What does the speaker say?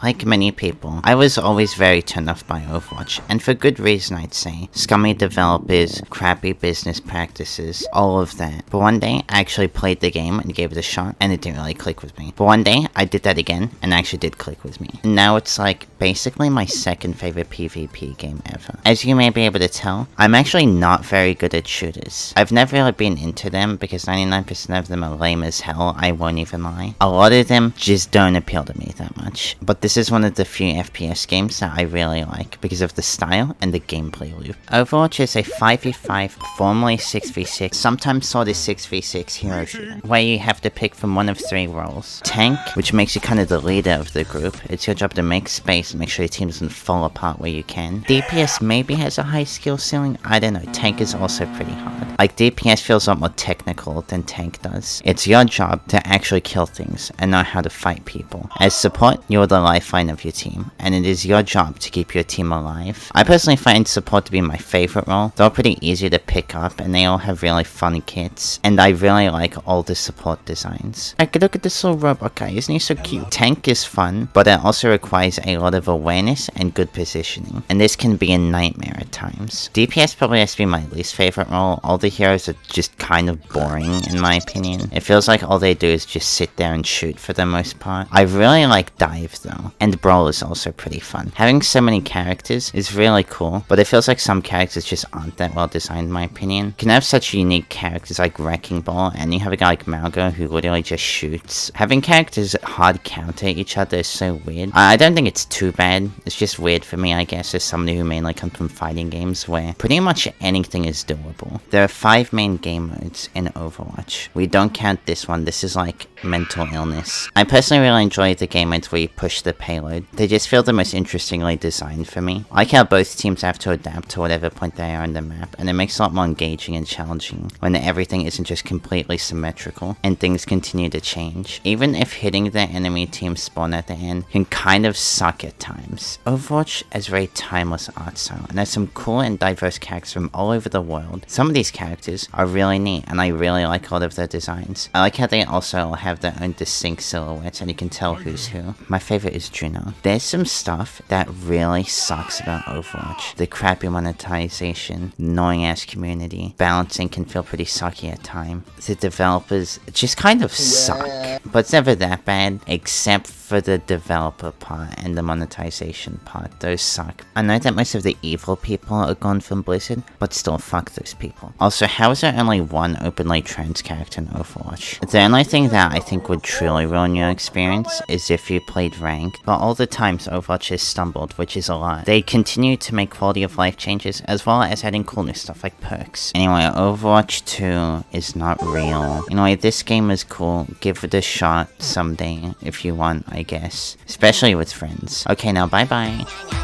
Like many people, I was always very turned off by Overwatch, and for good reason I'd say. Scummy developers, crappy business practices, all of that. But one day, I actually played the game and gave it a shot, and it didn't really click with me. But one day, I did that again, and it actually did click with me. And now it's like, basically my second favorite PvP game ever. As you may be able to tell, I'm actually not very good at shooters. I've never really been into them because 99% of them are lame as hell, I won't even lie. A lot of them just don't appeal to me that much. But this is one of the few FPS games that I really like because of the style and the gameplay loop. Overwatch is a 5v5, formerly 6v6, sometimes sort of 6v6 hero shooter, where you have to pick from one of three roles. Tank, which makes you kind of the leader of the group. It's your job to make space and make sure your team doesn't fall apart where you can. DPS maybe has a high skill ceiling, I don't know. Tank is also pretty hard. Like, DPS feels a lot more technical than tank does. It's your job to actually kill things and know how to fight people. As support, you're the lifeline of your team, and it is your job to keep your team alive. I personally find support to be my favorite role. They're all pretty easy to pick up, and they all have really fun kits, and I really like all the support designs. Like, look at this little robot guy, isn't he so cute? Tank is fun, but it also requires a lot of awareness and good positioning, and this can be a nightmare at times. DPS probably has to be my least favorite role. All the heroes are just kind of boring, in my opinion. It feels like all they do is just sit there and shoot for the most part. I really like Dive though, and Brawl is also pretty fun. Having so many characters is really cool, but it feels like some characters just aren't that well designed in my opinion. You can have such unique characters like Wrecking Ball, and you have a guy like Malgo who literally just shoots. Having characters hard counter each other is so weird. I don't think it's too bad, it's just weird for me I guess as somebody who mainly comes from fighting games where pretty much anything is doable. There are 5 main game modes in Overwatch. We don't count this one, this is like mental illness. I personally really enjoy the game modes where you push the payload. They just feel the most interestingly designed for me. I like how both teams have to adapt to whatever point they are on the map, and it makes it a lot more engaging and challenging when everything isn't just completely symmetrical and things continue to change. Even if hitting the enemy team spawn at the end can kind of suck at times. Overwatch has a very timeless art style and has some cool and diverse characters from all over the world. Some of these characters are really neat and I really like all of their designs. I like how they also have their own distinct silhouettes and you can tell who's who. My favorite is Juno. There's some stuff that really sucks about Overwatch. The crappy monetization, annoying ass community, balancing can feel pretty sucky at times. The developers just kind of suck, but it's never that bad except for the developer part and the monetization part. Those suck. I know that most of the evil people are gone from Blizzard, but still fuck those people. Also, how is there only one openly trans character in Overwatch? The only thing that I think would truly ruin your experience is if you played ranked, but all the times Overwatch has stumbled, which is a lot. They continue to make quality of life changes as well as adding cool new stuff like perks. Anyway, Overwatch 2 is not real. Anyway, this game is cool. Give it a shot someday if you want, I guess. Especially with friends. Okay, now bye bye.